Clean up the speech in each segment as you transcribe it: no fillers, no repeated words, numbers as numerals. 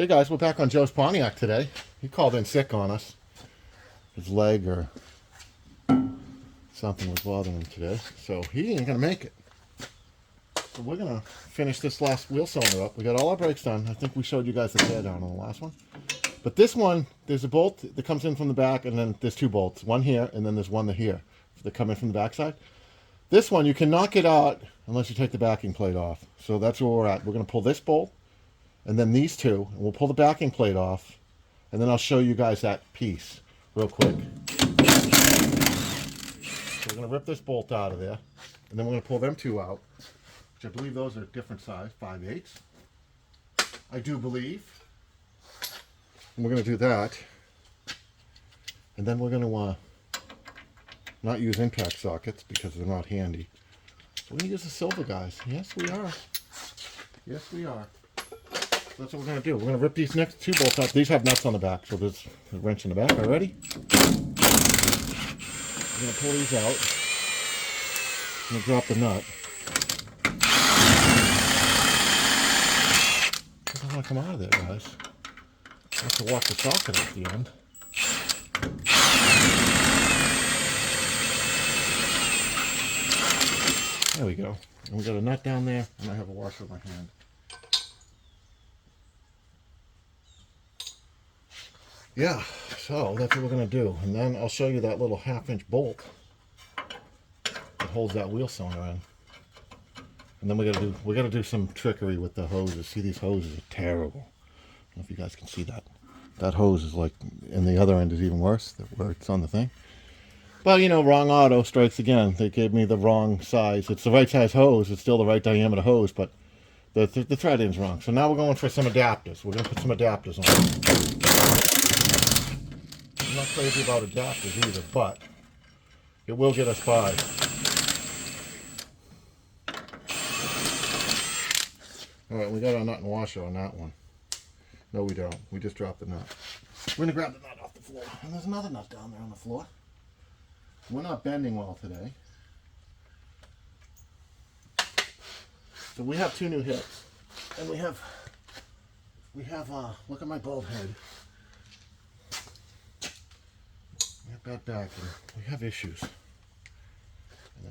Hey guys, we're back on Joe's Pontiac today. He called in sick on us. His leg or something was bothering him today, so he ain't gonna make it. So we're gonna finish this last wheel cylinder up. We got all our brakes done. I think we showed you guys the tear down on the last one. But this one, there's a bolt that comes in from the back, and then there's two bolts. One here, and then there's one here that come in from the backside. This one, you cannot get out unless you take the backing plate off. So that's where we're at. We're gonna pull this bolt, and then these two, and we'll pull the backing plate off, and then I'll show you guys that piece real quick. So we're going to rip this bolt out of there, and then we're going to pull them two out, which I believe those are different size, 5/8. I do believe. And we're going to do that, and then we're going to not use impact sockets because they're not handy. So we're going to use the silver guys. Yes, we are. Yes, we are. So that's what we're going to do. We're going to rip these next two bolts out. These have nuts on the back, so there's a wrench in the back already. We're going to pull these out. I'm going to drop the nut. It doesn't want to come out of there, guys. I have to walk the socket at the end. There we go. And we got a nut down there, and I have a washer in my hand. Yeah, so that's what we're going to do. And then I'll show you that little 1/2-inch bolt that holds that wheel cylinder in. And then we got to do some trickery with the hoses. See, these hoses are terrible. I don't know if you guys can see that. That hose is like, and the other end is even worse, where it's on the thing. Well, you know, wrong auto strikes again. They gave me the wrong size. It's the right size hose. It's still the right diameter hose, but the thread end's wrong. So now we're going for some adapters. We're going to put some adapters on. I'm not crazy about adapters either, but it will get us by. Alright, we got our nut and washer on that one. No, we don't. We just dropped the nut. We're going to grab the nut off the floor. And there's another nut down there on the floor. We're not bending well today. So we have two new hips. And we have look at my bald head. We have bad back and we have issues.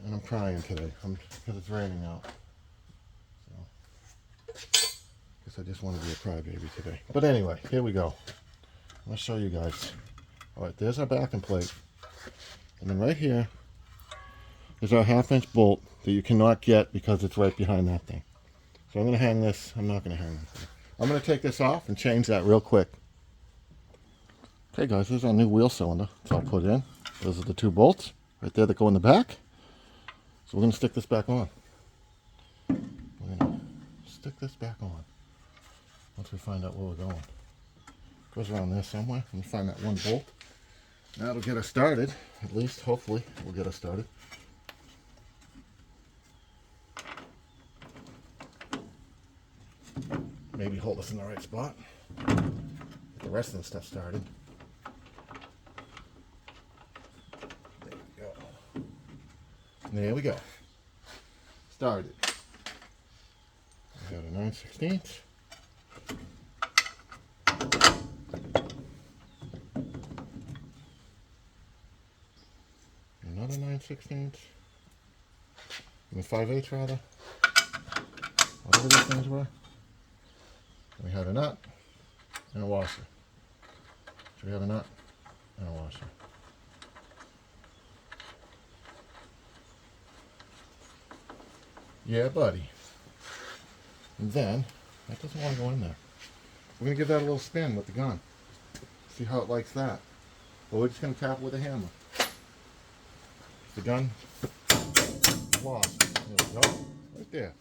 And I'm crying today because it's raining out. So, guess I just want to be a crybaby today. But anyway, here we go. I'll show you guys. Alright, there's our backing plate. And then right here is our 1/2-inch bolt that you cannot get because it's right behind that thing. So I'm going to hang this. I'm not going to hang this. I'm going to take this off and change that real quick. Okay guys, this is our new wheel cylinder. It's all put in. Those are the two bolts right there that go in the back. So we're going to stick this back on. We're going to stick this back on. Once we find out where we're going. It goes around there somewhere. Let me find that one bolt. That'll get us started. At least, hopefully, we'll get us started. Maybe hold us in the right spot. Get the rest of the stuff started. There we go. There we go. Started. We got a 9/16. Another 9/16. I mean 5/8 rather. Whatever these things were. We had a nut and a washer. So we have a nut and a washer. Yeah, buddy. And then, that doesn't want to go in there. We're going to give that a little spin with the gun. See how it likes that. But we're just going to tap it with a hammer. The gun lost. There we go. Right there.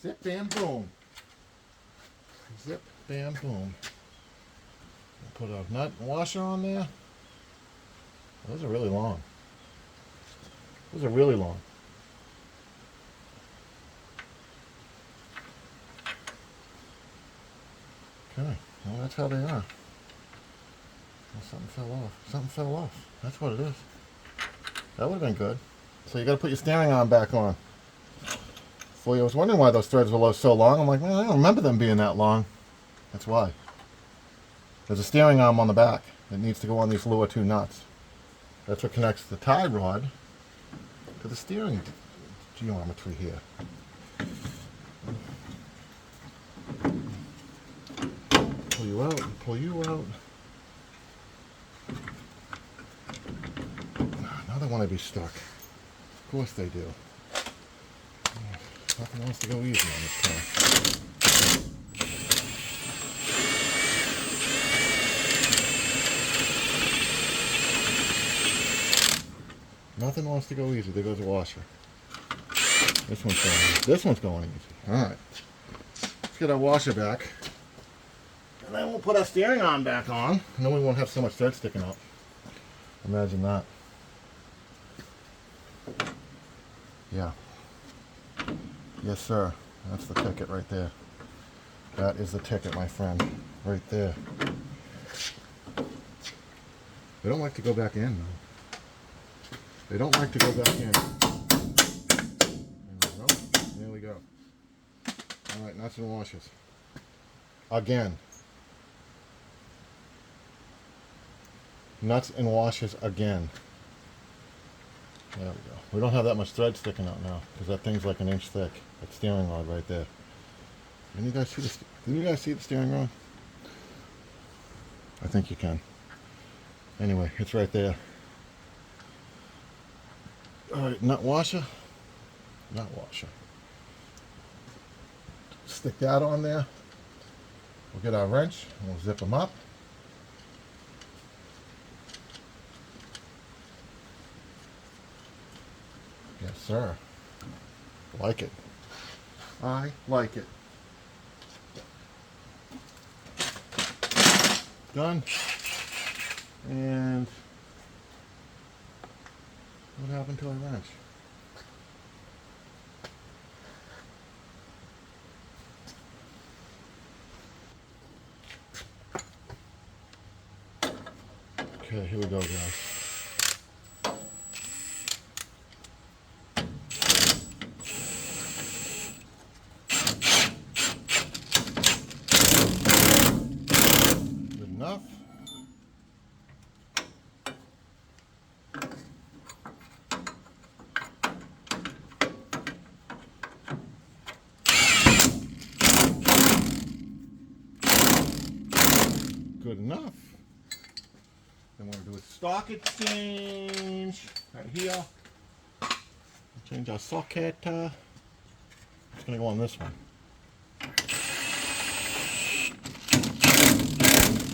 Zip, bam, boom. Zip, bam, boom. Put a nut and washer on there. Those are really long. Those are really long. Okay, well that's how they are. Well, something fell off. Something fell off. That's what it is. That would have been good. So you got to put your steering arm back on. Before I was wondering why those threads were so long. I'm like, well, I don't remember them being that long. That's why. There's a steering arm on the back that needs to go on these lower two nuts. That's what connects the tie rod to the steering geometry here. Pull you out and pull you out. Now they want to be stuck. Of course they do. Nothing wants to go easy on this car. Nothing wants to go easy. There goes the washer. This one's going easy. This one's going easy. Alright. Let's get our washer back. And then we'll put our steering arm back on. And then we won't have so much thread sticking out. Imagine that. Yeah. Yes, sir. That's the ticket right there. That is the ticket, my friend. Right there. They don't like to go back in, though. They don't like to go back in. There we go. Alright, nuts and washers. Again. Nuts and washers again. There we go. We don't have that much thread sticking out now because that thing's like an inch thick. That steering rod right there. Can you guys see the steering rod? I think you can. Anyway, it's right there. Alright, nut washer. Nut washer. Stick that on there. We'll get our wrench and we'll zip them up. Yes, sir. Like it. I like it. Done. And what happened to our wrench? Okay, here we go, guys. Enough. Good enough. Then we're going to do a stock exchange right here. Change our socket. It's going to go on this one.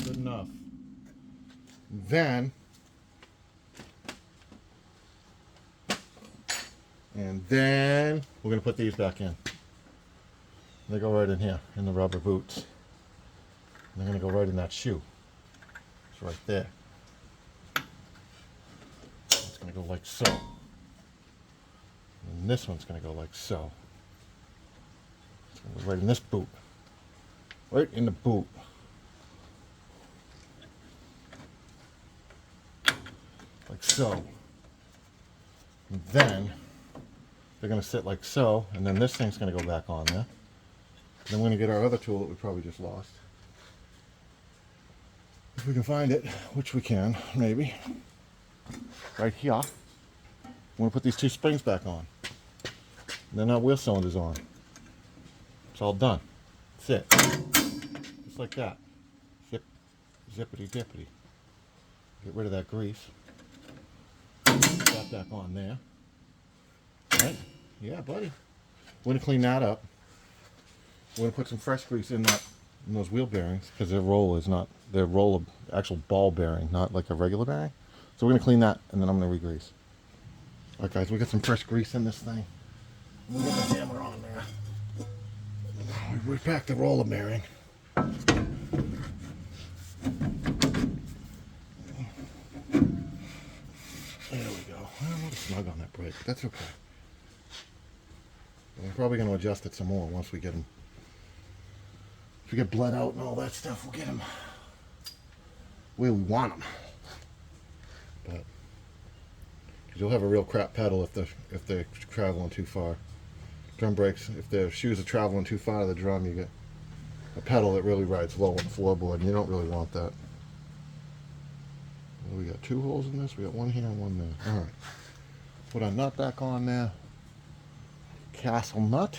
Good enough. Then, we're going to put these back in. They go right in here, in the rubber boots. And they're going to go right in that shoe. It's right there. It's going to go like so. And this one's going to go like so. It's going to go right in this boot. Right in the boot. Like so. And then they're going to sit like so, and then this thing's going to go back on there. Then we're going to get our other tool that we probably just lost. If we can find it, which we can, maybe. Right here. I'm going to put these two springs back on. And then our wheel cylinder's on. It's all done. That's it. Just like that. Zip, zippity dippity. Get rid of that grease. Put that back on there. Right? Yeah, buddy. We're going to clean that up. We're going to put some fresh grease in those wheel bearings because their roll is not, their roll of actual ball bearing, not like a regular bearing. So we're going to clean that and then I'm going to re-grease. Alright guys, we got some fresh grease in this thing. We'll get the hammer on there. We repack the roller bearing. There we go. Well, a little snug on that brake. That's okay. We're probably going to adjust it some more once we get them. If we get bled out and all that stuff, we'll get them where we want them. But you'll have a real crap pedal if they're traveling too far. Drum brakes, if the shoes are traveling too far to the drum, you get a pedal that really rides low on the floorboard, and you don't really want that. We got 2 holes in this. We got 1 here and 1 there. All right. Put our nut back on there. Castle nut.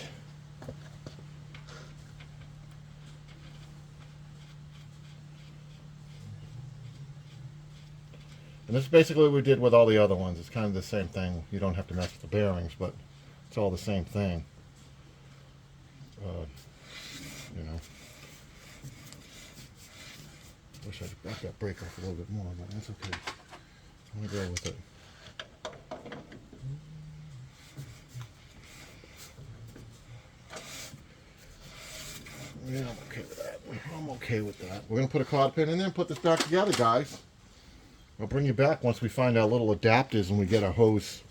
And this is basically what we did with all the other ones. It's kind of the same thing. You don't have to mess with the bearings, but it's all the same thing. You know. Wish I'd back that brake off a little bit more, but that's okay. I'm gonna go with it. Yeah, I'm okay with that. I'm okay with that. We're gonna put a cotter pin in there and put this back together, guys. I'll bring you back once we find our little adapters and we get our hose.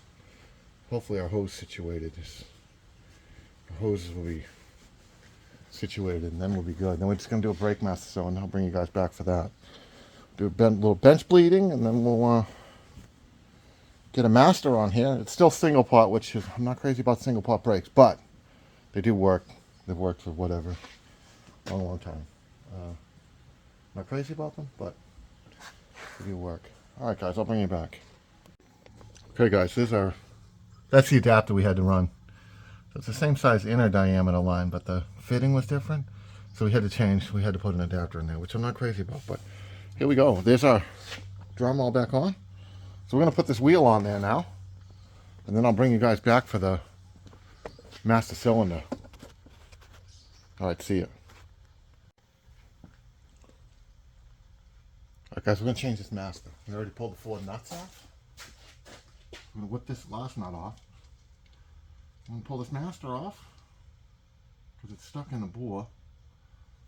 Hopefully our hose situated. Our hoses will be situated and then we'll be good. Then we're just going to do a brake master sew and I'll bring you guys back for that. Do a little bench bleeding and then we'll get a master on here. It's still single part, which is, I'm not crazy about single part brakes, but they do work. They've worked for whatever, long time. Not crazy about them, but they do work. All right, guys, I'll bring you back. Okay, guys, that's the adapter we had to run. So it's the same size inner diameter line, but the fitting was different. So we had to put an adapter in there, which I'm not crazy about, but here we go. There's our drum all back on. So we're gonna put this wheel on there now, and then I'll bring you guys back for the master cylinder. All right, see ya. Alright guys, we're going to change this master. We already pulled the 4 nuts off. I'm going to whip this last nut off. I'm going to pull this master off because it's stuck in the bore.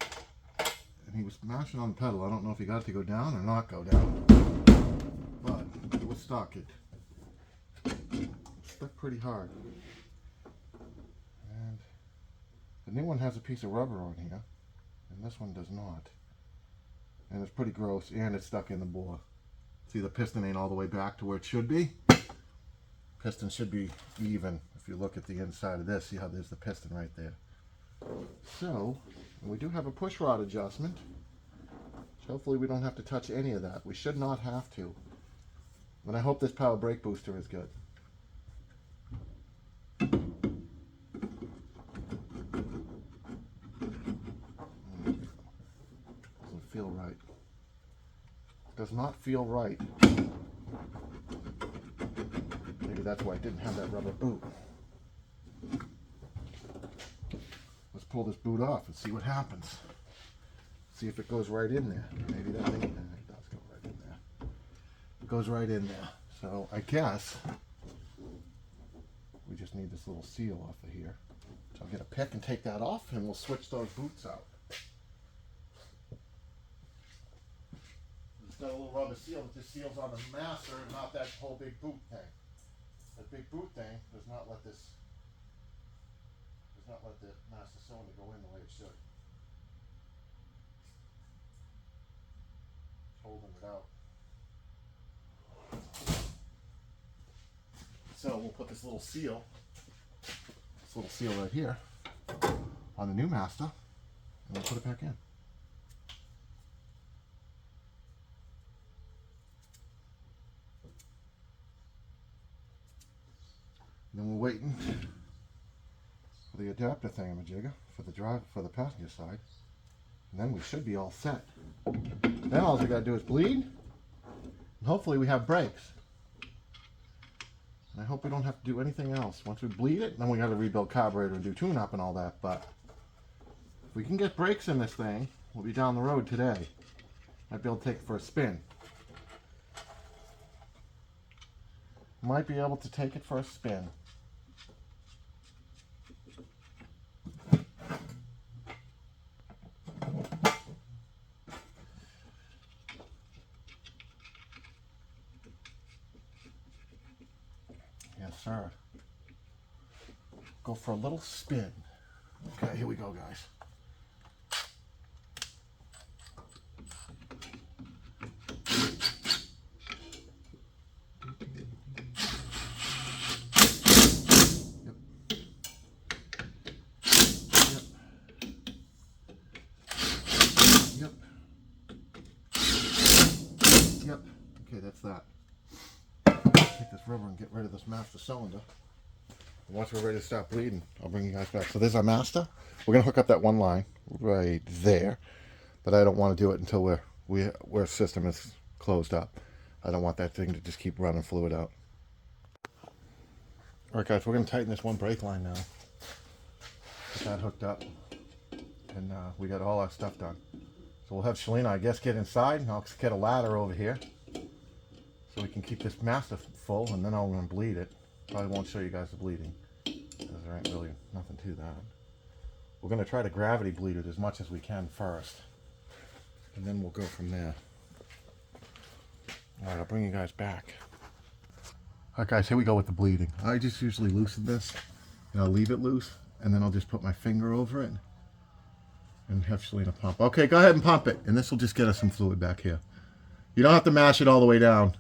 And he was mashing on the pedal. I don't know if he got it to go down or not go down. But it was stuck. It stuck pretty hard. And the new one has a piece of rubber on here. And this one does not. And it's pretty gross, and it's stuck in the bore. See, the piston ain't all the way back to where it should be. Piston should be even. If you look at the inside of this, see how there's the piston right there. So, we do have a push rod adjustment. So hopefully we don't have to touch any of that. We should not have to. And I hope this power brake booster is good. Feel right. Does not feel right. Maybe that's why I didn't have that rubber boot. Let's pull this boot off and see what happens. See if it goes right in there. Maybe that thing, it does go right in there. It goes right in there. So I guess we just need this little seal off of here. So I'll get a pick and take that off and we'll switch those boots out. Got a little rubber seal that just seals on the master and not that whole big boot thing. That big boot thing does not let the master cylinder go in the way it should. It's holding it out. So we'll put this little seal right here on the new master and we'll put it back in. Then we're waiting for the adapter thingamajigger for the passenger side. And then we should be all set. Then all we gotta do is bleed. And hopefully we have brakes. And I hope we don't have to do anything else. Once we bleed it, then we gotta rebuild carburetor and do tune-up and all that. But if we can get brakes in this thing, we'll be down the road today. Might be able to take it for a spin. Might be able to take it for a spin. Yes, sir. Go for a little spin. Okay, here we go, guys. Okay, that's that. Take this rubber and get rid of this master cylinder. Once we're ready to start bleeding, I'll bring you guys back. So there's our master. We're gonna hook up that one line right there, but I don't want to do it until our system is closed up. I don't want that thing to just keep running fluid out. All right, guys, we're gonna tighten this one brake line now. Get that hooked up, and we got all our stuff done. So we'll have Shalina, I guess, get inside, and I'll get a ladder over here so we can keep this master full, and then I'm gonna bleed it. Probably won't show you guys the bleeding, because there ain't really nothing to that. We're going to try to gravity bleed it as much as we can first, and then we'll go from there. Alright, I'll bring you guys back. Alright guys, here we go with the bleeding. I just usually loosen this, and I'll leave it loose, and then I'll just put my finger over it, and have Shalina pump. Okay, go ahead and pump it, and this will just get us some fluid back here. You don't have to mash it all the way down.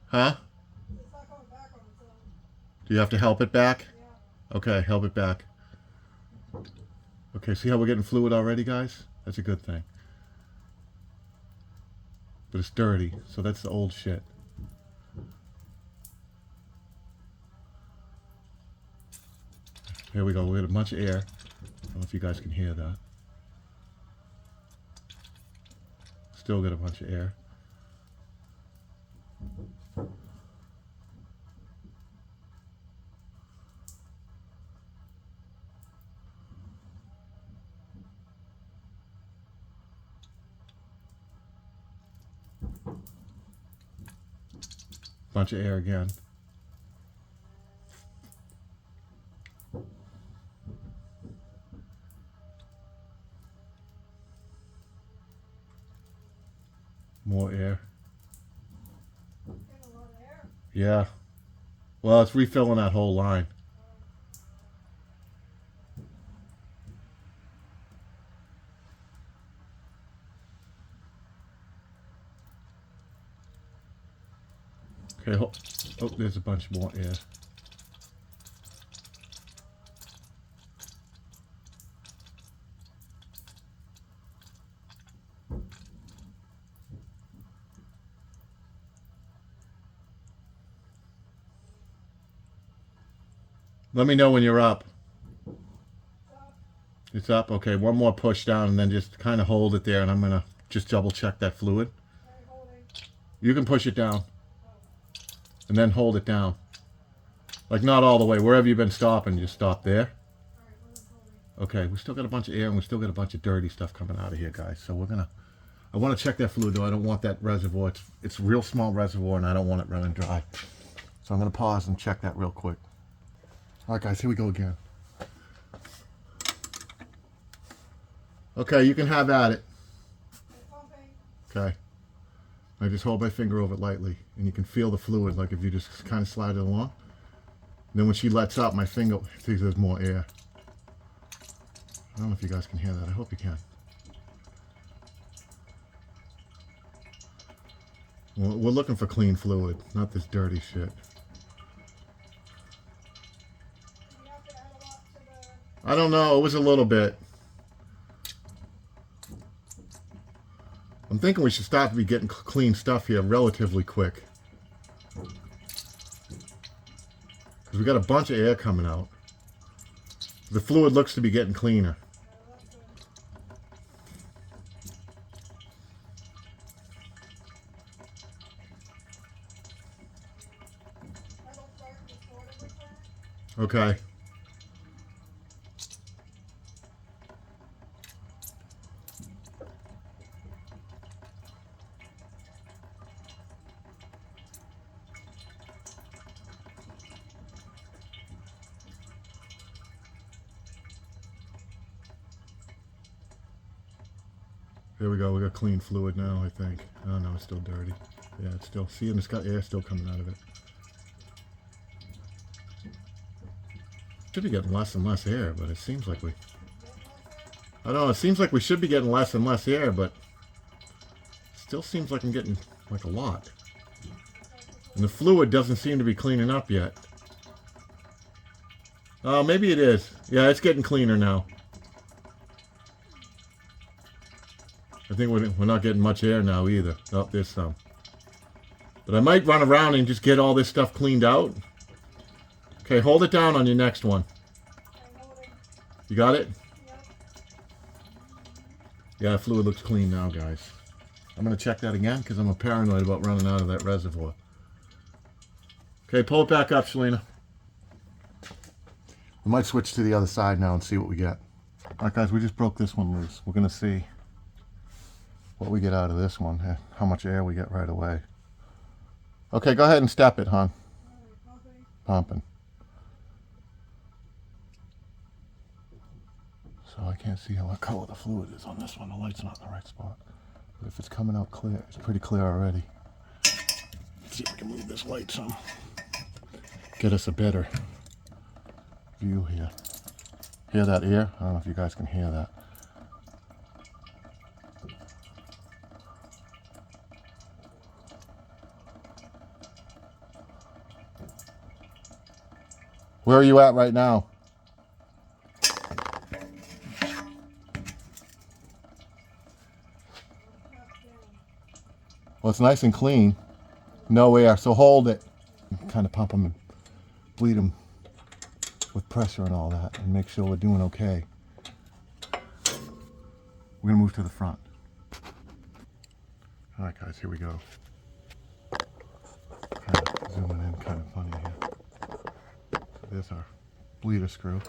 Huh? Do you have to help it back? Yeah. Okay, help it back. Okay, see how we're getting fluid already, guys? That's a good thing. But it's dirty, so that's the old shit. Here we go, we got a bunch of air. I don't know if you guys can hear that. Still got a bunch of air. Bunch of air again. More air. Yeah. Well, it's refilling that whole line. Okay, oh, there's a bunch more air. Let me know when you're up. It's up? Okay, one more push down and then just kind of hold it there, and I'm going to just double check that fluid. You can push it down. And then hold it down. Like not all the way. Wherever you've been stopping, just stop there. Okay, we still got a bunch of air and we still got a bunch of dirty stuff coming out of here, guys. So we're gonna, I want to check that fluid though. I don't want that reservoir. It's a real small reservoir and I don't want it running dry. So I'm gonna pause and check that real quick. All right, guys, here we go again. Okay, you can have at it. Okay. I just hold my finger over it lightly, and you can feel the fluid, like if you just kind of slide it along. And then when she lets up, my finger thinks there's more air. I don't know if you guys can hear that. I hope you can. We're looking for clean fluid, not this dirty shit. I don't know. It was a little bit. I'm thinking we should start to be getting clean stuff here relatively quick. Because we got a bunch of air coming out. The fluid looks to be getting cleaner. Okay. There we go, we got clean fluid now, I think. Oh no, it's still dirty. Yeah, it's still, see, and it's got air still coming out of it. Should be getting less and less air, but it seems like I don't know, it seems like we should be getting less and less air, but it still seems like I'm getting like a lot. And the fluid doesn't seem to be cleaning up yet. Oh, maybe it is. Yeah, it's getting cleaner now. I I think we're not getting much air now either. Oh, there's some. But I might run around and just get all this stuff cleaned out. Okay, hold it down on your next one. You got it? Yeah, the fluid looks clean now, guys. I'm going to check that again because I'm paranoid about running out of that reservoir. Okay, pull it back up, Shalina. We might switch to the other side now and see what we get. All right, guys, we just broke this one loose. We're going to see what we get out of this one, how much air we get right away. Okay, go ahead and step it, hon. Pumping. So I can't see what color the fluid is on this one. The light's not in the right spot. But if it's coming out clear, it's pretty clear already. Let's see if we can move this light some. Get us a better view here. Hear that ear? I don't know if you guys can hear that. Where are you at right now? Well, it's nice and clean. No air, so hold it. Kind of pump them and bleed them with pressure and all that and make sure we're doing okay. We're gonna move to the front. All right, guys, here we go. Kind of zooming in, kind of funny here. So there's our bleeder screw.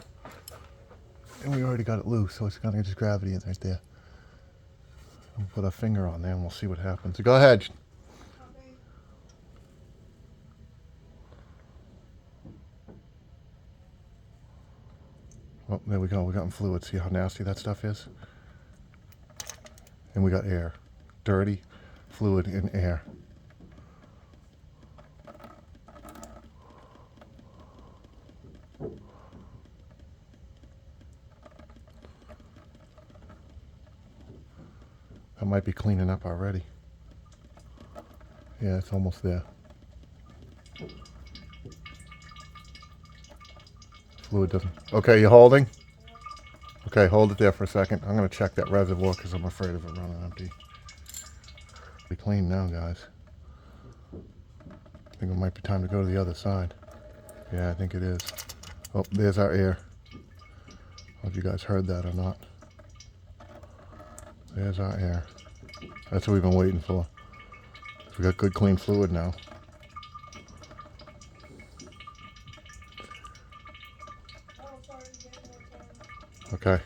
And we already got it loose, so it's gonna just gravity in right there. We'll put our finger on there and we'll see what happens. So go ahead. Oh, there we go. We got fluid. See how nasty that stuff is? And we got air. Dirty fluid and air. That might be cleaning up already. Yeah, it's almost there. Fluid doesn't. Okay, you holding? Okay, hold it there for a second. I'm going to check that reservoir because I'm afraid of it running empty. Be clean now, guys. I think it might be time to go to the other side. Yeah, I think it is. Oh, there's our air. I don't know if you guys heard that or not. There's our air. That's what we've been waiting for. We got good clean fluid now. Okay.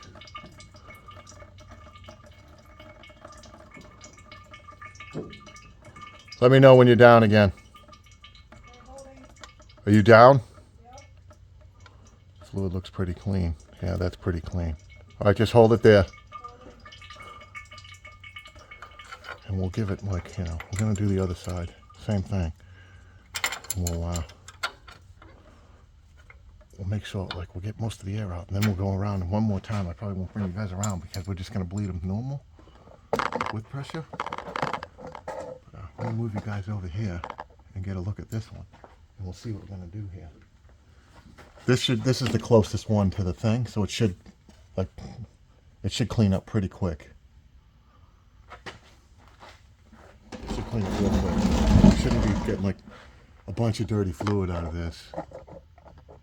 Let me know when you're down again. Are you down? Fluid looks pretty clean. Yeah, that's pretty clean. All right, just hold it there. And we'll give it like, you know, we're going to do the other side. Same thing. And we'll make sure, like, we'll get most of the air out. And then we'll go around. And one more time, I probably won't bring you guys around because we're just going to bleed them normal with pressure. But, I'm going to move you guys over here and get a look at this one. And we'll see what we're going to do here. This is the closest one to the thing. So it should clean up pretty quick. Clean it real quick. Shouldn't be getting like a bunch of dirty fluid out of this. I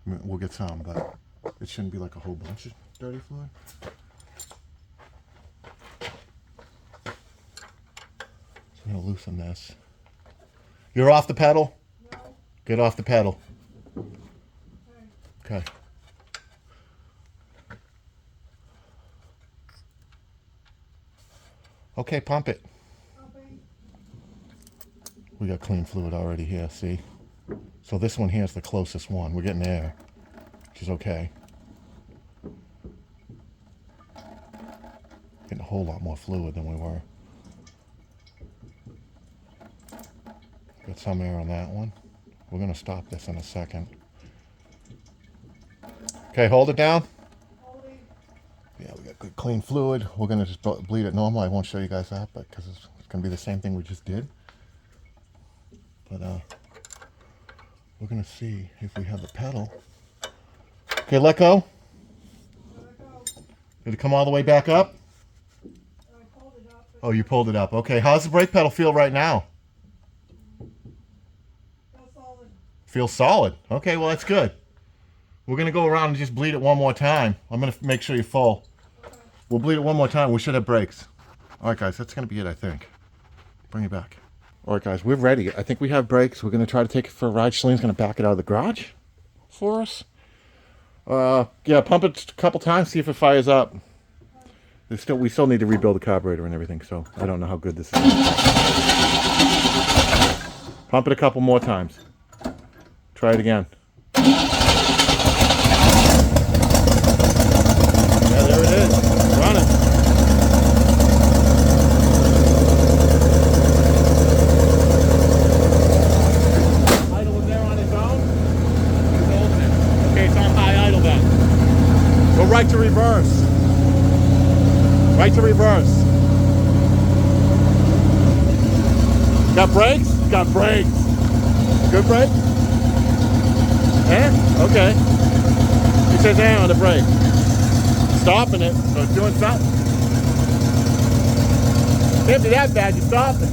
mean, we'll get some, but it shouldn't be like a whole bunch of dirty fluid. So I'm gonna loosen this. You're off the pedal? No. Get off the pedal. Okay. Okay, pump it. We got clean fluid already here, see? So this one here is the closest one. We're getting air, which is okay. Getting a whole lot more fluid than we were. Got some air on that one. We're going to stop this in a second. Okay, hold it down. Yeah, we got good clean fluid. We're going to just bleed it normal. I won't show you guys that, but because it's going to be the same thing we just did. But we're going to see if we have the pedal. Okay, let go. Did it come all the way back up? Oh, you pulled it up. Okay, how's the brake pedal feel right now? Feels solid. Okay, well, that's good. We're going to go around and just bleed it one more time. I'm going to make sure you're full. We'll bleed it one more time. We should have brakes. All right, guys, that's going to be it, I think. Bring it back. All right, guys, we're ready. I think we have brakes. We're going to try to take it for a ride. Shalene's going to back it out of the garage for us. Yeah, pump it a couple times, see if it fires up. We still need to rebuild the carburetor and everything, so I don't know how good this is. Pump it a couple more times. Try it again. Yeah, there it is. It's running. Idle was there on its own? Okay, it's on high idle then. Go right to reverse. Right to reverse. Got brakes? Got brakes. Good brake? Eh? Okay. It says eh on the brake. Stopping it, so it's doing something. Can't be that bad, you stopped it.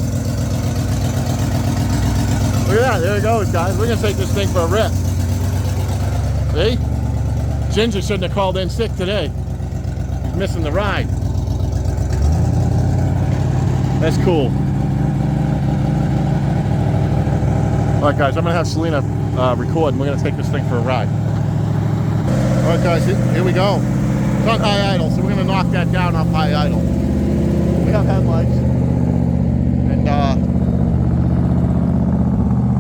Look at that, there it goes, guys. We're gonna take this thing for a rip. See? Ginger shouldn't have called in sick today. He's missing the ride. That's cool. Alright guys, I'm going to have Selena record and we're going to take this thing for a ride. Alright guys, here we go. It's on high idle, so we're going to knock that down off high idle. We have headlights. And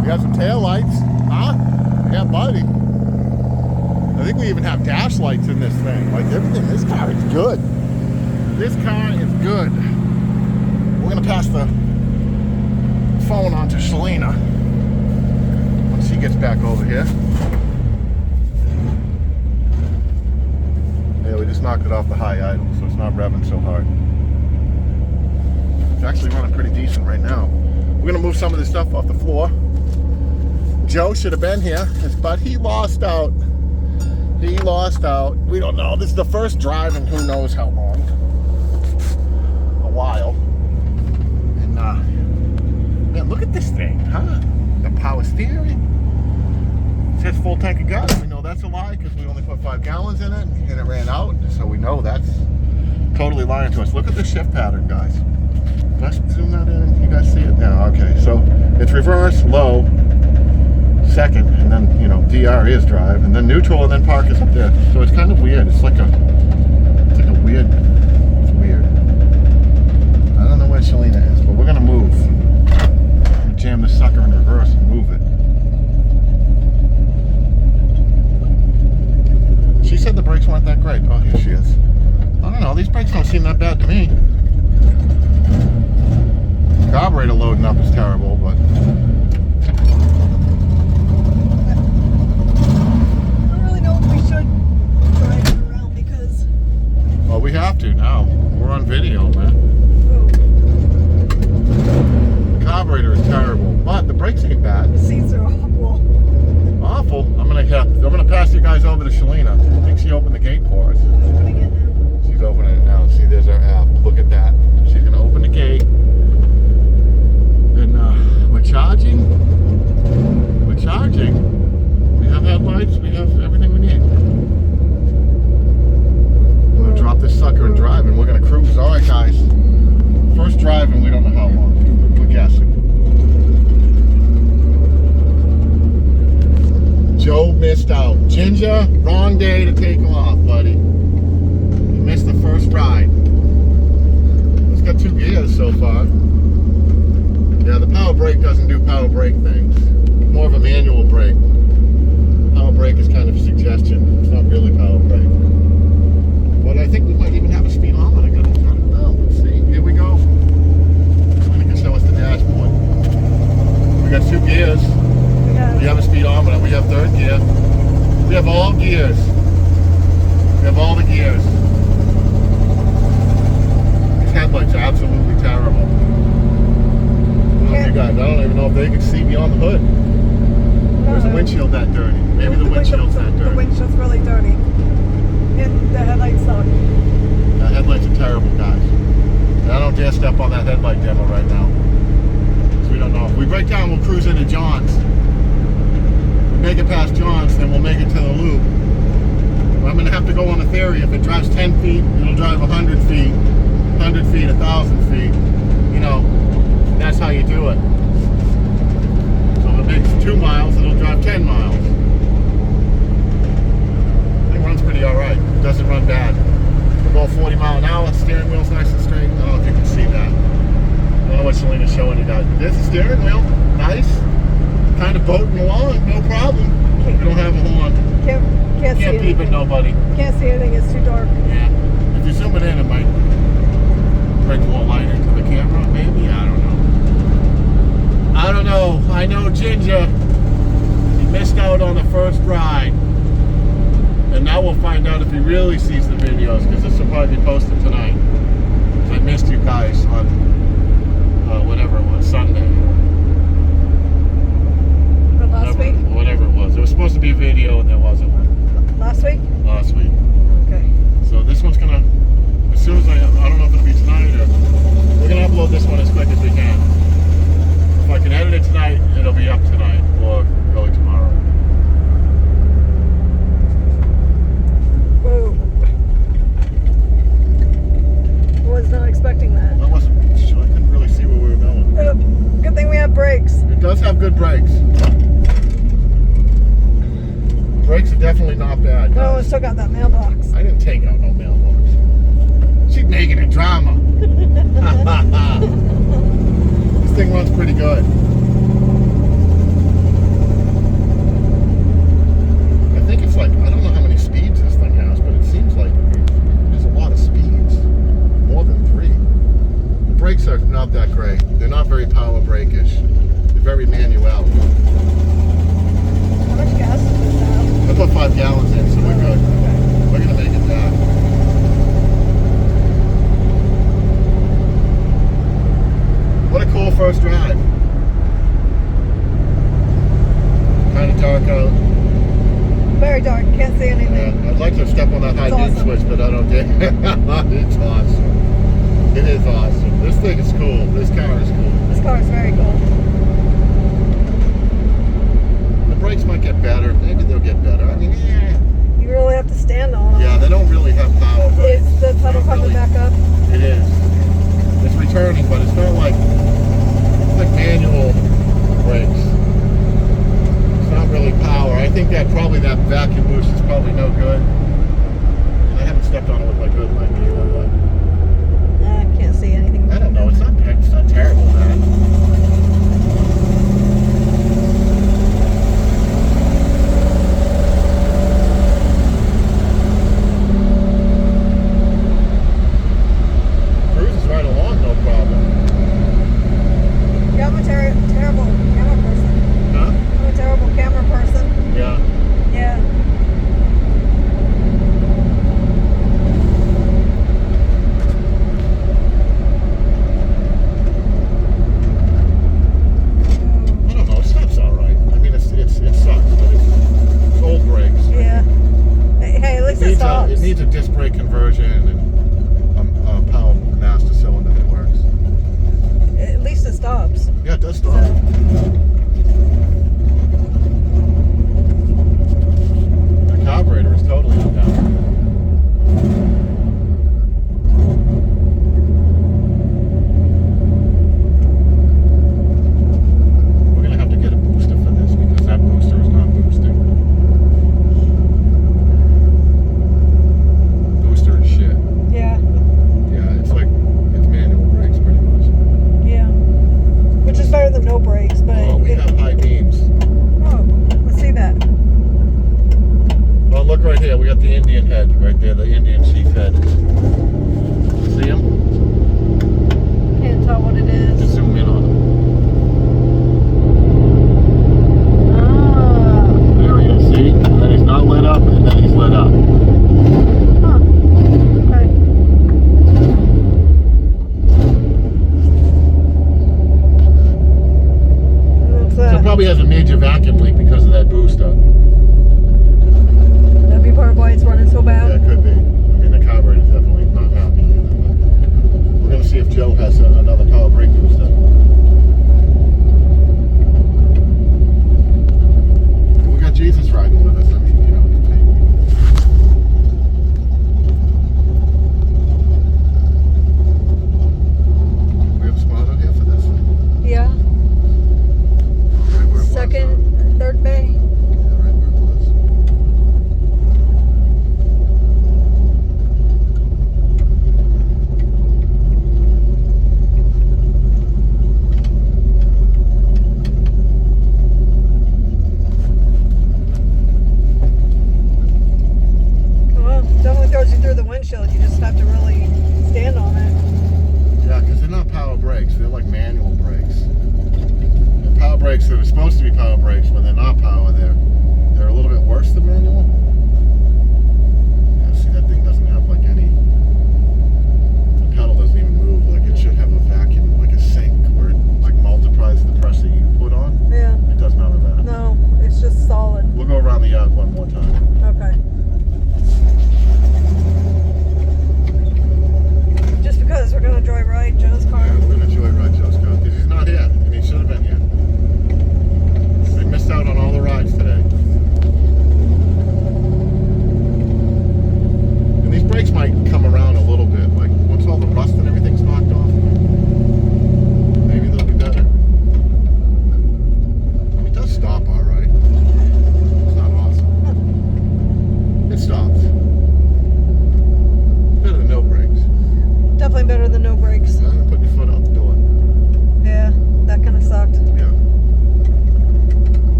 we have some tail lights. Huh? Yeah, buddy. I think we even have dash lights in this thing. Like everything, this car is good. This car is good. We're going to pass the phone on to Selena once she gets back over here. Yeah, we just knocked it off the high idle, so it's not revving so hard. It's actually running pretty decent right now. We're going to move some of this stuff off the floor. Joe should have been here, but he lost out. He lost out. We don't know. This is the first drive in who knows how long. A while. Man, look at this thing, huh? The power steering. It says full tank of gas. We know that's a lie because we only put 5 gallons in it and it ran out. So we know that's totally lying to us. Look at the shift pattern, guys. Let's zoom that in. You guys see it now? Okay, so it's reverse, low, second, and then, you know, DR is drive, and then neutral, and then park is up there. So it's kind of weird. It's like a weird, it's weird. I don't know where Selena is, but we're gonna move. Jam this sucker in reverse and move it. She said the brakes weren't that great. Oh, here she is. I don't know, these brakes don't seem that bad to me. Carburetor loading up is terrible, but... I don't really know if we should drive it around because... Well, we have to now. We're on video, man. Carburetor is terrible, but the brakes ain't bad. The seats are awful. Awful. I'm gonna pass you guys over to Selena. I think she opened the gate for us. I'm opening it now. She's opening it now. See, there's our app. Look at that. She's gonna open the gate. And we're charging. We're charging. We have headlights. We have everything we need. We're gonna drop this sucker and drive, and we're gonna cruise. All right, guys. First drive, and we don't know how long. We're guessing. Joe missed out. Ginger, wrong day to take off, buddy. You missed the first ride. It's got 2 gears so far. Yeah, the power brake doesn't do power brake things. It's more of a manual brake. Power brake is kind of a suggestion. It's not really power brake. But I think we might even have a speedometer going. I don't know. Let's see. Here we go. Somebody can show us the dashboard. We got 2 gears. We have a speedometer. We have 3rd gear. We have all gears. We have all the gears. These headlights are absolutely terrible. You guys, I don't even know if they can see beyond the hood. There's the windshield that dirty. Maybe the windshield's that dirty. The windshield's really dirty. And the headlights suck. The headlights are terrible, guys. I don't dare step on that headlight dimmer right now. Because we don't know. If we break down, we'll cruise into John's. We make it past John's, then we'll make it to the loop. But I'm going to have to go on a theory. If it drives 10 feet, it'll drive 100 feet. 100 feet, 1,000 feet. You know, that's how you do it. So if it makes 2 miles, it'll drive 10 miles. It runs pretty alright. It doesn't run bad. We'll go 40 mile an hour. Steering wheel's nice and straight. I don't know if you can see that. I don't know what Selena's showing you guys. There's the steering wheel. Nice. Kind of boating along. No problem. We don't have a horn. Can't see Can't beep anything. at nobody. Can't see anything. It's too dark. Yeah. If you zoom it in, it might bring more light into the camera. Maybe. I don't know. I don't know. I know Ginger. He missed out on the first ride. And now we'll find out if he really sees the videos, because this will probably be posted tonight. So I missed you guys on whatever it was, Sunday. But last week? Whatever it was. There was supposed to be a video and there wasn't one. Last week? Last week. Okay. So this one's gonna, as soon as I don't know if it'll be tonight or, we're gonna upload this one as quick as we can. If I can edit it tonight, it'll be up tonight or early tomorrow. Whoa. Was not expecting that. I wasn't sure, I couldn't really see where we were going. Good thing we have brakes. It does have good brakes. Brakes are definitely not bad. No, I guys. still got that mailbox. I didn't take out no mailbox. She's making a drama. This thing runs pretty good. I think it's like, I don't know how many speeds this thing has, but it seems like there's a lot of speeds. More than 3. The brakes are not that great. They're not very power brake-ish. They're very manual. How much gas does this have? I put 5 gallons in, so we're good. Okay. We're gonna make it back. What a cool first drive. Kind of dark out. Very dark. Can't see anything. I'd like to step on that high It's beam awesome. switch, but I don't dare. It's awesome. It is awesome. This thing is cool. This car is cool. This car is very cool. The brakes might get better. Maybe they'll get better. I mean, You really have to stand on them. yeah, they don't really have power brakes. Is the pedal Not coming really. back up? It is. It's returning, but it's not like, it's like manual brakes. It's not really power. I think that probably that vacuum boost is probably no good. And I haven't stepped on it with my good leg either, but I can't see anything. I don't know. It's not terrible, man. Cruises right along, no problem. I'm a terrible camera person. Huh? I'm a terrible camera person. Yeah. Yeah. I don't know. It stops all right. I mean, it sucks, but it's old brakes. Yeah. Hey, at least it stops. It needs a disc brake conversion and a power master cylinder that works. At least it stops. Yeah, it does stop. The carburetor is totally up down. We're gonna have to get a booster for this because that booster is not boosting. Booster is shit. Yeah. Yeah, it's like, it's manual brakes pretty much. Yeah. Which is better than no brakes, but Oh,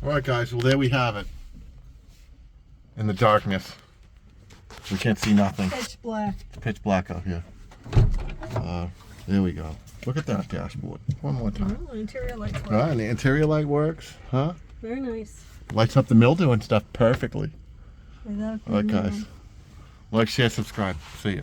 All right, guys. Well, there we have it. In the darkness, we can't see nothing. Pitch black. Pitch black out here. There we go. Look at that dashboard. One more time. Oh, interior lights work. All right, and the interior light works, huh? Very nice. Lights up the mildew and stuff perfectly. Without All right, guys. Like, share, subscribe. See ya.